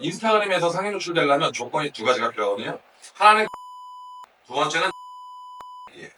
인스타그램에서 상위 노출되려면 조건이 두 가지가 필요하거든요. 하나는 두 번째는 예.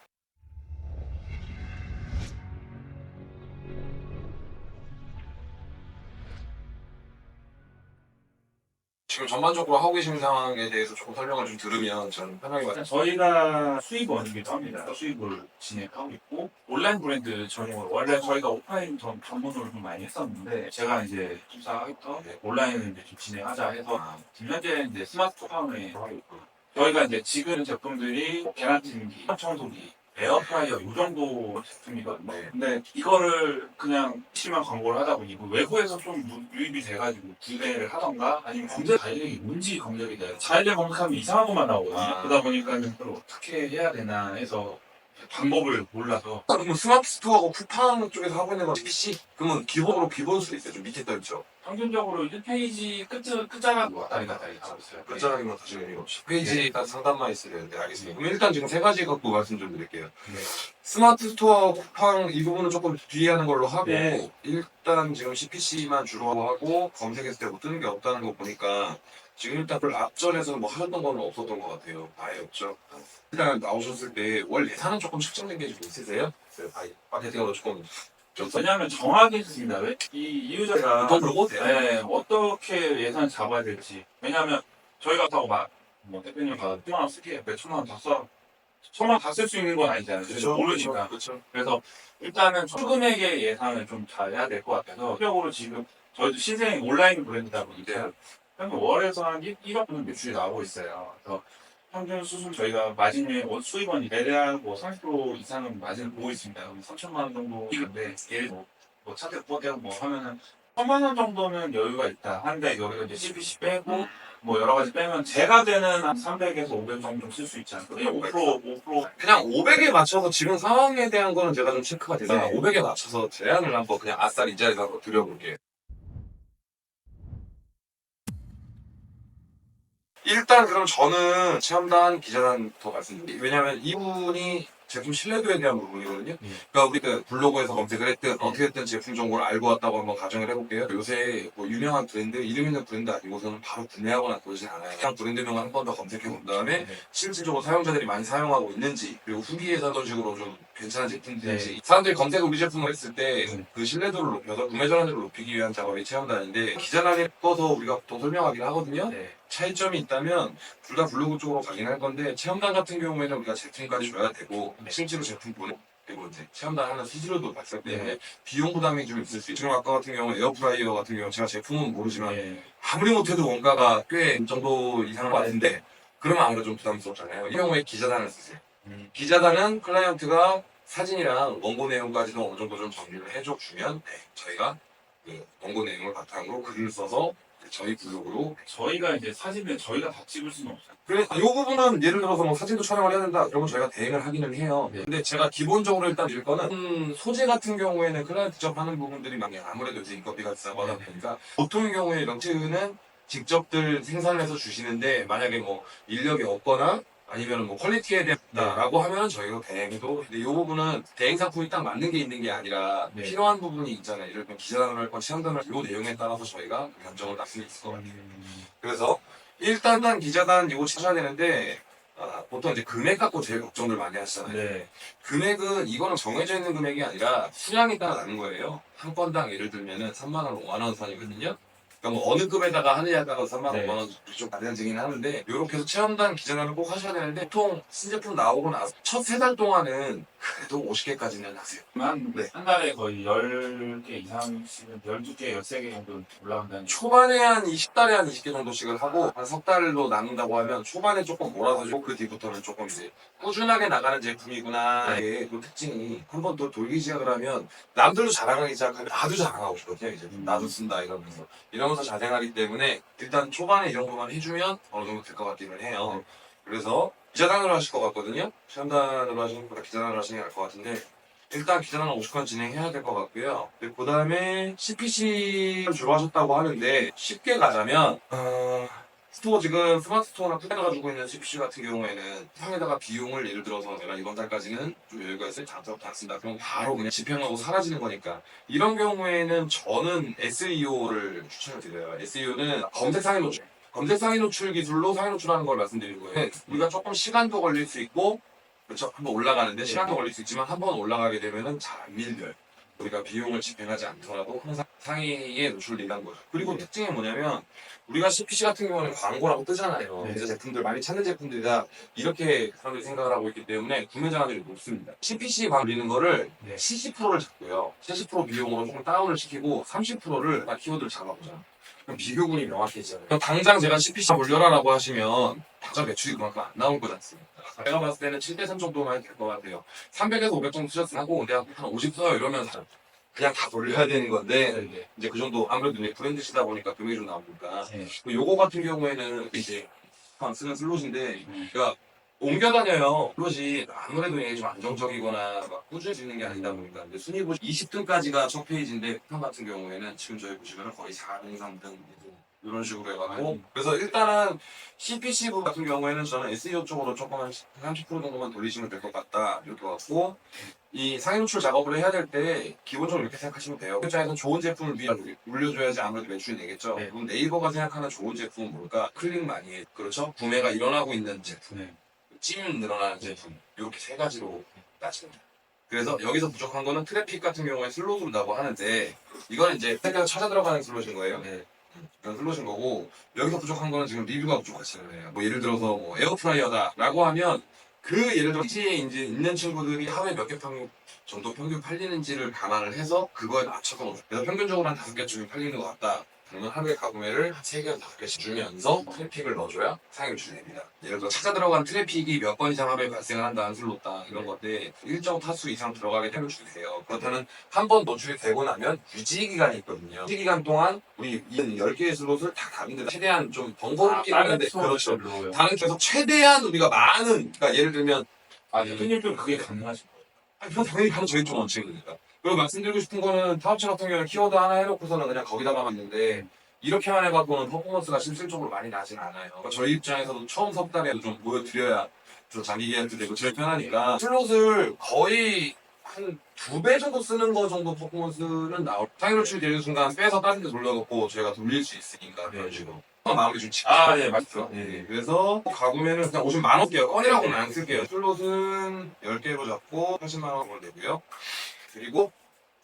지금 전반적으로 하고 계신 상황에 대해서 조금 설명을 좀 들으면 저는 편하게 일단 저희가 수입원이기도 합니다. 수입을 진행하고 있고 온라인 브랜드 전용으로 원래 저희가 오프라인 전문으로 좀 많이 했었는데 제가 이제 입사하부터 온라인을 이제 좀 진행하자 해서 지금 현재 이제 스마트 팜에 하고 있고 저희가 이제 지금 제품들이 계란찜기, 청소기, 에어프라이어 이 정도 제품이거든요. 근데 이거를 그냥 심한 광고를 하다 보니 외부에서 좀 유입이 돼가지고 구매를 하던가 아니면 검색 자일이 뭔지 검색이 돼요. 자일에 검색하면 이상한 것만 나오거든요. 그러다 보니까 그걸 어떻게 해야 되나 해서 방법을 몰라서 그럼 스마트 스토어하고 쿠팡 쪽에서 하고 있는 건 PC? 그러면 기본으로 기본 수도 있어요. 좀 밑에 떠있죠. 평균적으로 1페이지 끝자락 왔다리 갔다리 하고 있어요. 끝자락이면 사실 의미가 없이 페이지 딱 상단만 있어야 되는데 알겠습니다. 그럼 일단 지금 세 가지 갖고 말씀 좀 드릴게요. 네. 스마트 스토어, 쿠팡 이 부분은 조금 뒤에 하는 걸로 하고 네. 일단 지금 CPC만 주로 하고 검색했을 때 뭐 뜨는 게 없다는 거 보니까 지금 일단 별 앞전에서 뭐 하셨던 건 없었던 것 같아요. 아예 없죠. 일단 나오셨을 때 월 예산은 조금 측정된 게 좀 있으세요? 마케팅으로 조금 왜냐하면 정하게 했습니다. 왜? 이 유저가 어떤 그러고 돼요? 네, 어떻게 예산을 잡아야 될지. 왜냐하면 저희 같다고 뭐 대표님과 10만 원 쓸게 몇 천만 원 다 써. 천만 원 다 쓸 수 있는 건 아니잖아요. 그래서 모르니까. 그렇죠. 그래서 일단은 초금액의 예산을 좀 잘 해야 될 것 같아서 실적으로 지금 저희도 신생 온라인 브랜드다 보니까 평균 월에서 한 1억은 매출이 나오고 있어요. 그래서 평균 수준 저희가 마진율 수입원이 대략 뭐 30% 이상은 마진을 보고 있습니다. 3천만 원 정도인데 예를 뭐 차트 뽑아서 뭐 하면은 1천만 원 정도는 여유가 있다. 한데 여기서 이제 CPC 빼고 뭐 여러 가지 빼면 제가 되는 한 300에서 500 정도 쓸 수 있지 않을까? 5% 그냥 500에 맞춰서 지금 상황에 대한 거는 제가 좀 체크가 돼서 네. 500에 맞춰서 제안을 한번 그냥 아싸리 이 자리에서 한번 드려볼게요. 일단 그럼 저는 체험단 기자단부터 말씀드릴게요. 왜냐하면 이분이 제품 신뢰도에 대한 부분이거든요. 그러니까 우리 그 블로그에서 검색을 했든 어떻게 했든 제품 정보를 알고 왔다고 한번 가정을 해볼게요. 요새 뭐 유명한 브랜드, 이름 있는 브랜드 아니고서는 바로 구매하거나 그러진 않아요. 그냥 브랜드명을 한 번 더 검색해 본 다음에 실질적으로 사용자들이 많이 사용하고 있는지 그리고 후기에서 어떤 식으로 좀 괜찮은 제품들인지 사람들이 검색을 우리 제품을 했을 때 그 신뢰도를 높여서 구매 전환율을 높이기 위한 작업이 체험단인데 기자단에 꺼서 우리가 보통 설명하긴 하거든요. 차이점이 있다면 둘 다 블로그 쪽으로 가긴 할 건데 체험단 같은 경우에는 우리가 제품까지 줘야 되고 실제로 제품 보내 그리고 이제 체험단 하는 수수료도 발생 때문에 비용 부담이 좀 있을 수 있죠. 지금 아까 같은 경우 에어프라이어 같은 경우 제가 제품은 모르지만 아무리 못해도 원가가 꽤 정도 이상한 것 같은데 그러면 아무래도 좀 부담스럽잖아요. 이 경우에 기자단을 쓰세요. 기자단은 클라이언트가 사진이랑 원고 내용까지도 어느 정도 좀 정리를 해줘 주면 저희가 그 원고 내용을 바탕으로 글을 써서 저희 블로그로 저희가 이제 사진을 저희가 다 찍을 수는 없어요. 그래 이 부분은 예를 들어서 뭐 사진도 촬영을 해야 된다 그러면 저희가 대행을 하기는 해요. 근데 제가 기본적으로 일단 드릴 거는 소재 같은 경우에는 클라이언트 직접 하는 부분들이 많이 아무래도 이제 인건비가 비싸고 하다 보니까 보통의 경우에 런치는 직접들 생산을 해서 주시는데 만약에 뭐 인력이 없거나 아니면 뭐 퀄리티에 대하다라고 하면 저희가 대행도 근데 이 부분은 대행 상품이 딱 맞는 게 있는 게 아니라 필요한 부분이 있잖아요. 예를 들면 기자단을 할 건 체험단을 이 내용에 따라서 저희가 결정을 할 수 있을 것 같아요. 그래서 일단 기자단 이거 찾아야 되는데 보통 이제 금액 갖고 제일 걱정들 많이 하시잖아요. 금액은 이거는 정해져 있는 금액이 아니라 수량에 따라 나는 거예요. 한 건당 예를 들면은 3만 원, 5만 원 선이거든요. 그러니까 뭐 어느 급에다가 하느냐가 3만 원, 5만 원 좀 가능하긴 하는데 이렇게 해서 체험단 기자단을 꼭 하셔야 되는데 보통 신제품 나오고 나서 첫 3달 동안은 그래도 50개까지는 하세요. 한 달에 거의 10개 이상씩은 12개, 13개 정도 올라간다는 초반에 한 20달에 한 20개 정도씩을 하고 한 석 달로 나눈다고 하면 초반에 조금 몰아서 주고 그 뒤부터는 조금 이제 꾸준하게 나가는 제품이구나 이게 그 특징이 한 번 더 돌기 시작을 하면 남들도 자랑하기 시작하면 나도 자랑하고 싶거든요. 이제 나도 쓴다 이러면서 자생하기 때문에 일단 초반에 이 정도만 해주면 어느 정도 될 것 같기는 해요. 그래서 기자단으로 하실 것 같거든요. 시험단으로 하시는 것보다 기자단으로 하시는 게 나을 것 같은데 일단 기자단은 50건 진행해야 될 것 같고요. 그 다음에 CPC를 주로 하셨다고 하는데 쉽게 가자면 스토어 지금 스마트 스토어나 푸드가 가지고 있는 CPC 같은 경우에는 상에다가 비용을 예를 들어서 내가 이번 달까지는 좀 여유가 있어요. 장사부터 안 쓴다. 그럼 바로 그냥 집행하고 사라지는 거니까 이런 경우에는 저는 SEO를 추천을 드려요. SEO는 검색 상위 노출. 검색 상위 노출 기술로 상위 노출하는 걸 말씀드린 거예요. 우리가 조금 시간도 걸릴 수 있고, 그렇죠. 한번 올라가는데 시간도 걸릴 수 있지만 한 번 올라가게 되면은 잘 안 밀려요. 우리가 비용을 집행하지 않더라도 항상 상위에 노출된다는 거죠. 그리고 특징이 뭐냐면 우리가 CPC 같은 경우는 광고라고 뜨잖아요. 네. 그래서 제품들 많이 찾는 제품들이다 이렇게 사람들이 생각을 하고 있기 때문에 구매자들이 높습니다. CPC 광리는 거를 네. 70%를 잡고요. 70% 비용으로 조금 다운을 시키고 30%를 딱 키워드를 잡아보자. 그럼 비교군이 명확해지잖아요. 그럼 당장 제가 CPC 올려라라고 하시면 당장 매출이 그만큼 안 나올 것 같습니다. 제가 봤을 때는 7대3 정도만 될 것 같아요. 300에서 500 정도 쓰셨으면 하고 내가 한 50 써요 이러면 그냥 다 돌려야 되는 건데 네. 이제 그 정도 아무래도 이제 브랜드시다 보니까 금액이 좀 나오니까 네. 요거 같은 경우에는 이제 쓰는 슬롯인데 그러니까 옮겨 다녀요. 슬롯이 아무래도 이게 좀 안정적이거나 막 꾸준히 쓰는 게 아니다 보니까 근데 순위 보시 20등까지가 첫 페이지인데 쿠팡 같은 경우에는 지금 저희 보시면 거의 4등, 3등 이런 식으로 해가지고 그래서 일단은 CPC 부 같은 경우에는 저는 SEO 쪽으로 조금 한 30% 정도만 돌리시면 될 것 같다 이렇게 같고 이 상위 노출 작업을 해야 될 때 기본적으로 이렇게 생각하시면 돼요. 입장에서는 좋은 제품을 위해 올려줘야지 아무래도 매출이 되겠죠. 네. 그럼 네이버가 생각하는 좋은 제품은 뭘까? 클릭 많이 해. 그렇죠? 구매가 일어나고 있는 제품, 네. 찜 늘어나는 제품 이렇게 세 가지로 따집니다. 그래서 여기서 부족한 거는 트래픽 같은 경우에 슬롯으로 나고 하는데 이거는 이제 택배가 찾아 들어가는 슬롯인 거예요. 네. 그런 슬롯인 거고 여기서 부족한 거는 지금 리뷰가 부족하시는 거예요. 뭐 예를 들어서 뭐 에어프라이어다라고 하면 그 예를 들어 시에 이제 있는 친구들이 하루에 몇 개 정도 평균 팔리는지를 감안을 해서 그거에 맞춰서 놓죠. 그래서 평균적으로 한 5개쯤 팔리는 것 같다. 그러면 하루에 가구매를 한 3개, 5개씩 주면서 트래픽을 넣어줘야 상위를 줄입니다. 예를 들어 찾아 들어간 트래픽이 몇 건 이상 하루에 발생을 한다는 슬롯다 이런 건데 일정 타수 이상 들어가게 되면 주세요. 그렇다면 한 번 노출이 되고 나면 유지 기간이 있거든요. 유지 기간 동안 우리 10개의 슬롯을 다 다른데 최대한 좀 번거롭게 하는데 그렇죠. 그렇죠. 다른 쪽에서 최대한 우리가 많은 그러니까 예를 들면 대표님도 그게 가능하신 거예요? 그건 당연히 가는 저희 쪽 원칙이니까. 그리고 말씀드리고 싶은 거는 사업체 같은 경우는 키워드 하나 해놓고서는 그냥 거기다가만 있는데 이렇게만 해갖고는 퍼포먼스가 실질적으로 많이 나진 않아요. 그러니까 저희 입장에서도 처음 석 달에도 좀 보여드려야 좀 장기 계약도 되고 제일 편하니까 슬롯을 거의 한 2배 정도 쓰는 거 정도 퍼포먼스는 나올 상위 노출이 되는 순간 빼서 다른 데 돌려놓고 저희가 돌릴 수 있으니까 그런 식으로 마무리 좀 지키죠. 네, 맞죠. 예, 그래서 가구매는 그냥 오시면 만 원게요. 건이라고는 안 쓸게요. 슬롯은 10개로 잡고 80만 원을 내고요. 그리고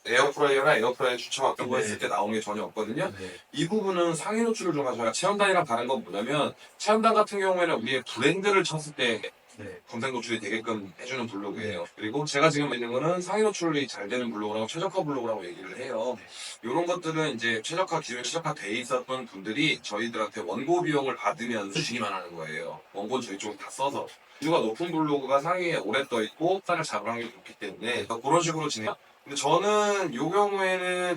에어프라이어나 에어프라이어 추첨 같은 거 했을 때 나오는 게 전혀 없거든요. 네. 이 부분은 상위 노출을 좀 하셔야 체험단이랑 다른 건 뭐냐면 체험단 같은 경우에는 우리의 브랜드를 쳤을 때 네. 검색 노출이 되게끔 해주는 블로그예요. 그리고 제가 지금 있는 거는 상위 노출이 잘 되는 블로그라고 최적화 블로그라고 얘기를 해요. 이런 것들은 이제 기존에 최적화돼 있었던 분들이 저희들한테 원고 비용을 받으면서 주기만 하는 거예요. 원고는 저희 쪽은 다 써서. 비주가 높은 블로그가 상위에 오래 떠 있고 쌀을 잡을 확률이 높기 때문에 그런 식으로 진행. 근데 저는 이 경우에는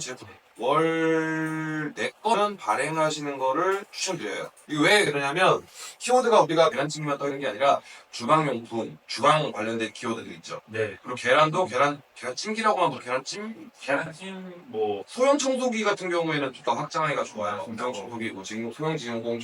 월 4건 발행하시는 거를 추천드려요. 이게 왜 그러냐면 키워드가 우리가 계란찜만 떠 있는 게 아니라 주방용품, 주방 관련된 키워드들 있죠. 네. 그리고 계란도 계란찜기라고 하면 계란찜? 계란찜 뭐 소형 청소기 같은 경우에는 좀 더 확장하기가 좋아요. 소형 청소기, 뭐 소형 진공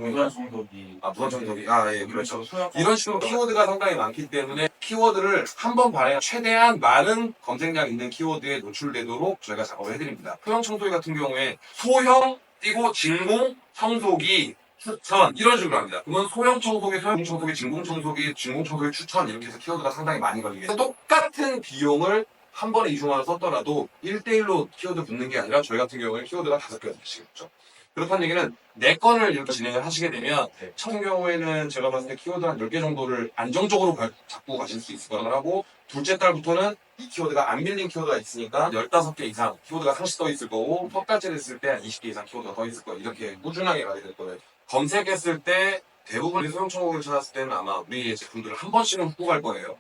무한 청소기. 무한 청소기. 예, 그렇죠. 소형 이런 식으로 키워드가 상당히 많기 때문에 키워드를 한 번 발행 최대한 많은 검색량 있는 키워드에 노출되도록 저희가 작업을 해드립니다. 소형 청소기 같은 경우에 소형 띄고 진공 청소기 추천 이런 식으로 합니다. 그건 소형 청소기, 소형 청소기, 진공 청소기, 진공 청소기 추천 이렇게 해서 키워드가 상당히 많이 걸리게 똑같은 비용을 한 번에 2주 만에 썼더라도 1대1로 키워드 붙는 게 아니라 저희 같은 경우에는 키워드가 5개가 되시겠죠. 그렇다는 얘기는 4건을 이렇게 진행을 하시게 되면 첫 경우에는 제가 봤을 때 키워드 한 10개 정도를 안정적으로 잡고 가실 수 있을 거라고 하고 둘째 달부터는 이 키워드가 안 밀린 키워드가 있으니까 15개 이상 키워드가 상시 떠 있을 거고 첫 달째 됐을 때 한 20개 이상 키워드가 떠 있을 거예요. 이렇게 꾸준하게 가게 될 거예요. 검색했을 때 대부분 소형 청소기를 찾았을 때는 아마 우리 제품들을 한 번씩은 훑고 갈 거예요.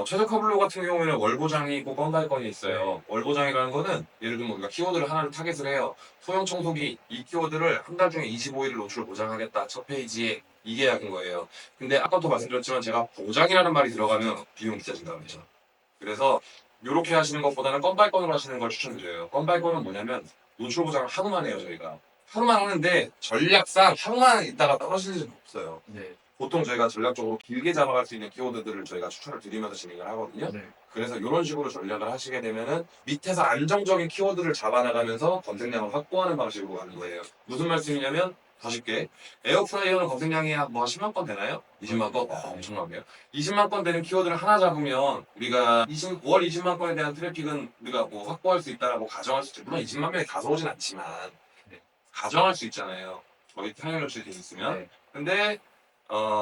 최저가 블로그 같은 경우에는 월보장이 있고 건달건이 있어요. 월보장이라는 거는 예를 들면 우리가 키워드를 하나를 타겟을 해요. 소형 청소기 이 키워드를 한 달 중에 25일을 노출 보장하겠다. 첫 페이지에 이게 약인 거예요. 근데 아까도 말씀드렸지만 제가 보장이라는 말이 들어가면 비용이 비싸진다고 했죠. 그래서 이렇게 하시는 것보다는 건발건으로 하시는 걸 추천드려요. 건발건은 뭐냐면 노출 보장을 하루만 해요 저희가. 하루만 하는데 전략상 하루만 있다가 떨어질 일은 없어요. 네. 보통 저희가 전략적으로 길게 잡아갈 수 있는 키워드들을 저희가 추천을 드리면서 진행을 하거든요. 네. 그래서 이런 식으로 전략을 하시게 되면은 밑에서 안정적인 키워드를 잡아나가면서 검색량을 확보하는 방식으로 가는 거예요. 무슨 말씀이냐면 40개. 에어프라이어는 검색량이 뭐 10만 건 되나요? 20만 건? 엄청나네요. 20만 건 되는 키워드를 하나 잡으면 우리가 월 20만 건에 대한 트래픽은 우리가 뭐 확보할 수 있다라고 가정할 수 있죠. 물론 20만 명이 다 들어오진 않지만 네. 가정할 수 있잖아요. 거기 상용 노출이 돼 있으면. 네. 근데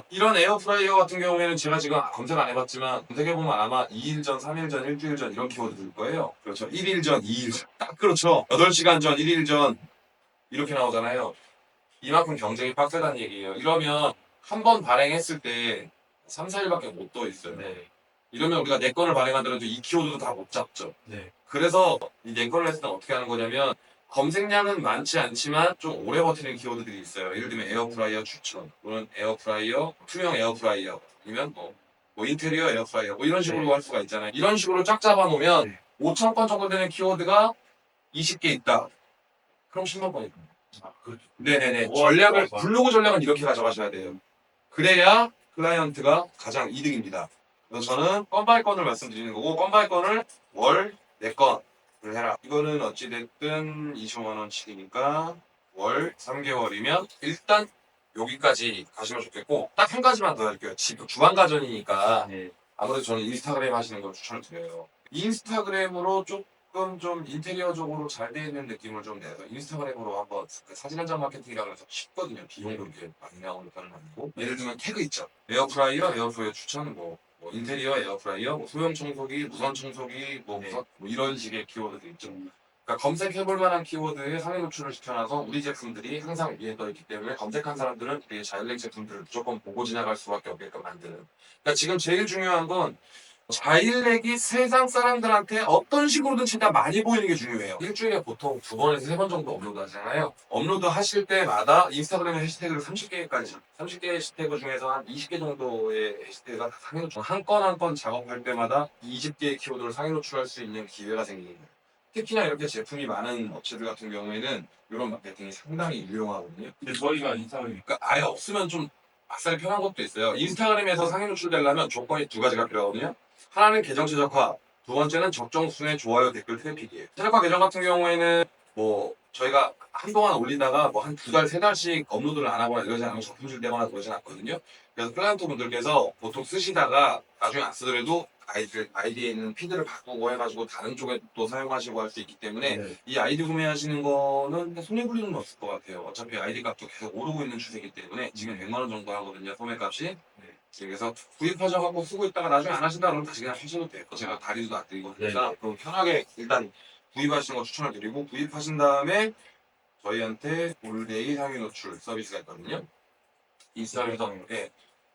이런 에어프라이어 같은 경우에는 제가 지금 검색 안 해봤지만 검색해보면 아마 2일 전, 3일 전, 일주일 전 이런 키워드 들 거예요. 그렇죠. 1일 전, 2일 전. 딱 그렇죠. 8시간 전, 1일 전 이렇게 나오잖아요. 이만큼 경쟁이 빡세다는 얘기예요. 이러면 한 번 발행했을 때 3, 4일밖에 못 떠 있어요. 네. 이러면 우리가 네 건을 발행하더라도 이 키워드도 다 못 잡죠. 네. 그래서 이 네 건을 했을 때 어떻게 하는 거냐면 검색량은 많지 않지만 좀 오래 버티는 키워드들이 있어요. 예를 들면 에어프라이어 추천, 또는 에어프라이어, 투명 에어프라이어, 아니면 뭐 인테리어 에어프라이어, 뭐 이런 식으로 네. 할 수가 있잖아요. 이런 식으로 쫙 잡아놓으면 네. 5천 건 정도 되는 키워드가 20개 있다. 그럼 10만 건이 됩니다. 아, 그렇죠. 네네네. 우와, 전략을, 우와. 블로그 전략은 이렇게 가져가셔야 돼요. 그래야 클라이언트가 가장 이득입니다. 그래서 저는 건 바이 건을 말씀드리는 거고, 건 바이 건을 월 4건을 해라. 이거는 어찌됐든 25만원치니까 월 3개월이면 일단 여기까지 가시면 좋겠고, 딱 한 가지만 더 할게요. 지금 주방가전이니까 네. 아무래도 저는 인스타그램 하시는 걸 추천을 드려요. 인스타그램으로 조금 좀 인테리어적으로 잘 돼 있는 느낌을 좀 내서 인스타그램으로 한번 사진 한 장 마케팅이라고 해서 쉽거든요. 비용도 그렇게 많이 나오는 편은 아니고. 예를 들면 태그 있죠. 에어프라이어 추천, 뭐 인테리어 에어프라이어, 뭐 소형 청소기, 무선 청소기, 네. 뭐 이런 식의 키워드들 있죠. 그러니까 검색해볼 만한 키워드에 상위 노출을 시켜놔서 우리 제품들이 항상 위에 떠 있기 때문에 검색한 사람들은 우리 자일렉 제품들을 무조건 보고 지나갈 수밖에 없게끔 만드는. 그러니까 지금 제일 중요한 건 자일렉이 세상 사람들한테 어떤 식으로든 다 많이 보이는 게 중요해요. 일주일에 보통 2번에서 3번 정도 업로드 하잖아요. 업로드 하실 때마다 인스타그램에 해시태그를 30개까지, 30개의 해시태그 중에서 한 20개 정도의 해시태그가 다 상위 노출. 한 건 한 건 작업할 때마다 20개의 키워드를 상위 노출할 수 있는 기회가 생기는 거예요. 특히나 이렇게 제품이 많은 업체들 같은 경우에는 이런 마케팅이 상당히 유용하거든요. 근데 저희가 인스타그램 그러니까 아예 없으면 좀 아싸리 편한 것도 있어요. 인스타그램에서 상위 노출되려면 조건이 2가지가 필요하거든요. 하나는 계정 최적화, 두 번째는 적정 수의 좋아요, 댓글 트래픽이에요. 최적화 계정 같은 경우에는 뭐 저희가 한동안 올리다가 뭐 한 2달, 3달씩 업로드를 안 하거나 이러지 않으면 적품 줄 때마다 그러진 않거든요. 그래서 클라이언트 분들께서 보통 쓰시다가 나중에 안 쓰더라도 아이디에 있는 피드를 바꾸고 해가지고 다른 쪽에 또 사용하시고 할 수 있기 때문에 네. 이 아이디 구매하시는 거는 손해볼 일은 없을 것 같아요. 어차피 아이디 값도 계속 오르고 있는 추세이기 때문에 지금 100만 원 정도 하거든요, 소매값이. 그래서 구입하셔갖고 쓰고 있다가 나중에 안 하신다 그러면 다시 그냥 하셔도 돼요. 제가 다리도 놔드리고 하니까 그럼 편하게 일단 구입하시는 거 추천을 드리고 구입하신 다음에 저희한테 올데이 상위 노출 서비스가 있거든요. 인스타그램에서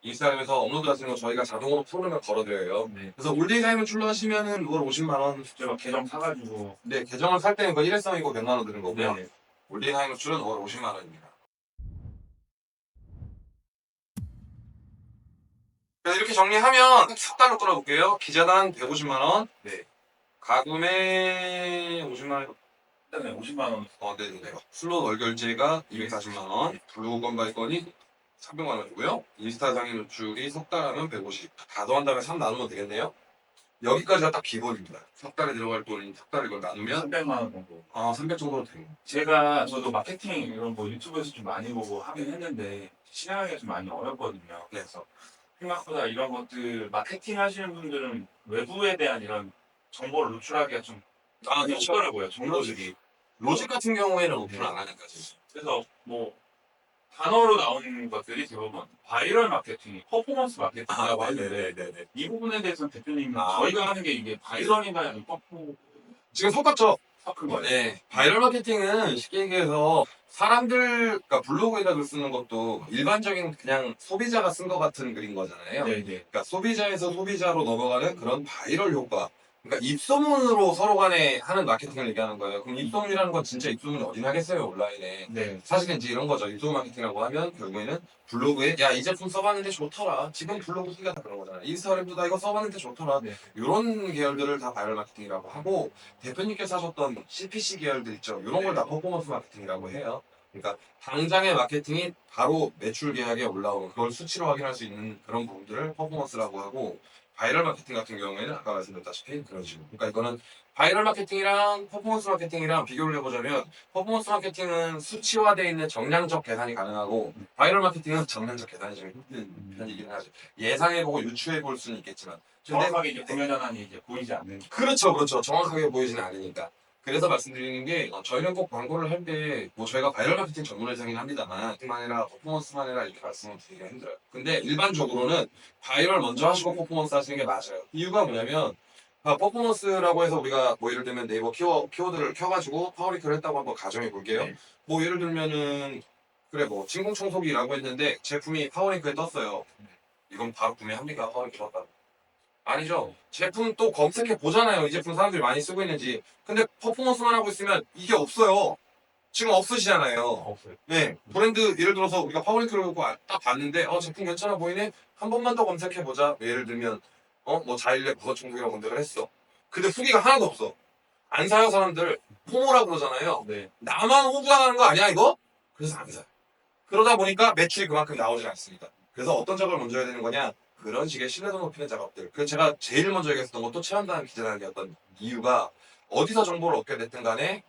인스타그램에서 업로드 하시는 거 저희가 자동으로 프로그램을 걸어드려요. 네. 그래서 올데이 상위 노출로 하시면은 월 50만 원. 제가 계정 사가지고. 네, 계정을 살 때는 그 일회성이고 100만 원 드는 거고요. 네. 올데이 상위 노출은 월 50만 원입니다. 이렇게 정리하면 석 달로 끊어볼게요. 기자단 150만 원. 네. 가구매 50만 원. 일단은 50만 원. 네네. 슬롯 월결제가 240만 원. 블로그 건발권이 300만 원이고요. 인스타 상위 노출이 석 달 하면 150. 다 더한 다음에 3 나누면 되겠네요. 여기까지가 딱 기본입니다. 석 달에 들어갈 돈이 석 달에 이걸 나누면 300만 원 정도. 300 정도로 됩니다. 저도 마케팅 이런 거 유튜브에서 좀 많이 보고 하긴 했는데 실행하기가 좀 많이 어렵거든요. 그래서 생각보다 이런 것들 마케팅 하시는 분들은 외부에 대한 이런 정보를 노출하기가 좀 많이 그렇죠. 없더라고요. 정보들이. 로직 같은 경우에는 오픈을 안 하니까 지금. 그래서 뭐 단어로 나오는 것들이 대부분 바이럴 마케팅, 퍼포먼스 마케팅이라고 하는데 네네네. 이 부분에 대해서는 대표님 아. 저희가 하는 게 이게 바이럴이나 아니면 퍼포 지금 섞었죠? 섞은 거예요. 네. 바이럴 마케팅은 쉽게 얘기해서 그러니까 블로그에다 글 쓰는 것도 일반적인 그냥 소비자가 쓴 것 같은 글인 거잖아요. 네네. 그러니까 소비자에서 소비자로 넘어가는 그런 바이럴 효과. 그러니까 입소문으로 서로 간에 하는 마케팅을 얘기하는 거예요. 그럼 입소문이라는 건 진짜 입소문이 어디 나겠어요, 온라인에. 네. 사실은 이제 이런 거죠. 입소문 마케팅이라고 하면 결국에는 블로그에 야, 이 제품 써봤는데 좋더라. 지금 블로그 쓰기가 다 그런 거잖아요. 인스타그램도 나 이거 써봤는데 좋더라. 네. 이런 계열들을 다 바이럴 마케팅이라고 하고 대표님께서 하셨던 CPC 계열들 있죠. 이런 걸 다 퍼포먼스 마케팅이라고 해요. 그러니까 당장의 마케팅이 바로 매출 계약에 올라오는 그걸 수치로 확인할 수 있는 그런 부분들을 퍼포먼스라고 하고 바이럴 마케팅 같은 경우에는 아까 말씀드렸다시피 그런 식으로. 그러니까 이거는 바이럴 마케팅이랑 퍼포먼스 마케팅이랑 비교를 해보자면 퍼포먼스 마케팅은 수치화되어 있는 정량적 계산이 가능하고 바이럴 마케팅은 정량적 계산이 좀 힘든 편이긴 하죠. 예상해보고 유추해볼 수는 있겠지만. 근데 정확하게 이제 구매 전환이 이제 보이지 않는. 그렇죠, 그렇죠. 정확하게 보이지는 않으니까. 그래서 말씀드리는 게 저희는 꼭 광고를 할 때 뭐 저희가 바이럴 마케팅 전문 회사긴 합니다만 그만 아니라 퍼포먼스만 해라 이렇게 말씀을 드리기가 힘들어요. 근데 일반적으로는 바이럴 먼저 하시고 퍼포먼스 하시는 게 맞아요. 이유가 뭐냐면 퍼포먼스라고 해서 우리가 뭐 예를 들면 네이버 키워드를 켜가지고 파워링크를 했다고 한번 가정해 볼게요. 네. 뭐 예를 들면은 그래 뭐 진공청소기라고 했는데 제품이 파워링크에 떴어요. 이건 바로 구매합니까? 파워링크 떴다고. 아니죠. 제품 또 검색해 보잖아요. 이 제품 사람들이 많이 쓰고 있는지. 근데 퍼포먼스만 하고 있으면 이게 없어요. 지금 없으시잖아요. 없어요. 네. 브랜드 예를 들어서 우리가 파워링크를 보고 딱 봤는데 제품 괜찮아 보이네. 한 번만 더 검색해 보자. 예를 들면 뭐 자일레 부서청소기라고 검색을 했어. 근데 후기가 하나도 없어. 안 사요 사람들. 포모라고 그러잖아요. 네. 나만 호구하는 거 아니야 이거? 그래서 안 사요. 그러다 보니까 매출이 그만큼 나오질 않습니다. 그래서 어떤 작업을 먼저 해야 되는 거냐? 그런 식의 신뢰도 높이는 작업들. 그래서 제가 제일 먼저 얘기했던 것도 체험단 기자단이었던 이유가 어디서 정보를 얻게 됐든 간에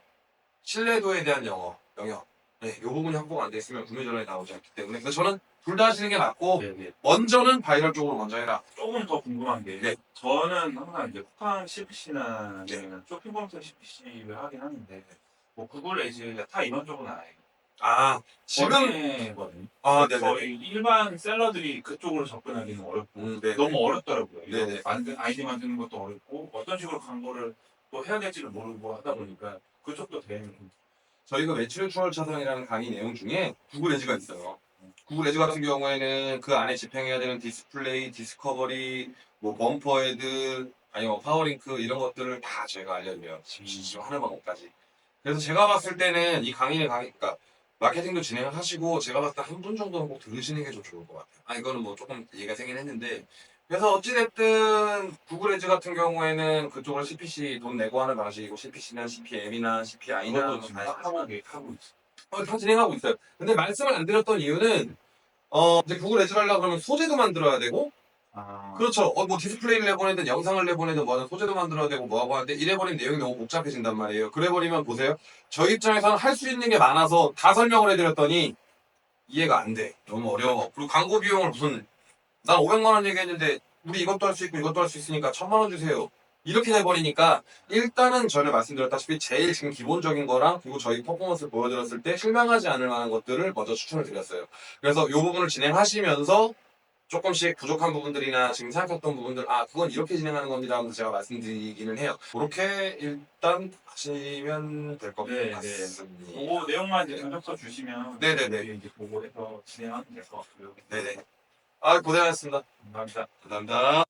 신뢰도에 대한 영역. 네, 이 부분이 확보가 안 돼 있으면 구매 전환이 나오지 않기 때문에 그래서 저는 둘 다 하시는 게 맞고 네. 먼저는 바이럴 쪽으로 먼저 해라. 조금 더 궁금한 게 네. 저는 항상 이제 쿠팡 CPC나 네. 아니면 쇼핑몰에서 CPC를 하긴 하는데 뭐 구글 에이즈가 다 이런 쪽은 아니에요. 지금 거든요. 네네. 저희 일반 셀러들이 그쪽으로 접근하기는 어렵고 네. 너무 어렵더라고요. 네네. 아이디 만드는 것도 어렵고 어떤 식으로 광고를 또 해야 될지를 모르고 하다 보니까 그쪽도 되게 저희가 매출 추월 차선이라는 강의 내용 중에 구글 에즈가 있어요. 구글 에즈 같은 경우에는 그 안에 집행해야 되는 디스플레이, 디스커버리, 뭐 범퍼 헤드, 아니면 파워링크 이런 것들을 다 저희가 알려드려요. 지금 하는 방법까지. 그래서 제가 봤을 때는 이 그러니까 마케팅도 진행을 하시고 제가 봤을 때 한 분 정도는 꼭 들으시는 게 좀 좋을 것 같아요. 이거는 뭐 조금 얘기가 세긴 했는데 그래서 어찌됐든 구글 에즈 같은 경우에는 그쪽을 CPC 돈 내고 하는 방식이고 CPC나 CPM이나 CPI나 그것도 지금 하고 있어요. 다 진행하고 있어요. 근데 말씀을 안 드렸던 이유는 이제 구글 에즈를 하려고 그러면 소재도 만들어야 되고 그렇죠. 뭐 디스플레이를 내보내든 영상을 내보내든 뭐하든 소재도 만들어야 되고 뭐하고 하는데 이래버리면 내용이 너무 복잡해진단 말이에요. 그래버리면 보세요. 저희 입장에서는 할 수 있는 게 많아서 다 설명을 해드렸더니 이해가 안 돼. 너무 어려워. 그리고 광고 비용을 무슨 난 500만 원 얘기했는데 우리 이것도 할 수 있고 이것도 할 수 있으니까 1000만 원 주세요. 이렇게 돼버리니까 일단은 전에 말씀드렸다시피 제일 지금 기본적인 거랑 그리고 저희 퍼포먼스를 보여드렸을 때 실망하지 않을 만한 것들을 먼저 추천을 드렸어요. 그래서 이 부분을 진행하시면서 조금씩 부족한 부분들이나 지금 생각했던 부분들 그건 이렇게 진행하는 겁니다 하면서 제가 말씀드리기는 해요. 그렇게 일단 하시면 될 것 네, 같습니다. 그거 내용만 이제 전적서 주시면 네네네. 이제 보고해서 진행하면 될 것 같고요. 네네. 고생하셨습니다. 감사합니다. 감사합니다.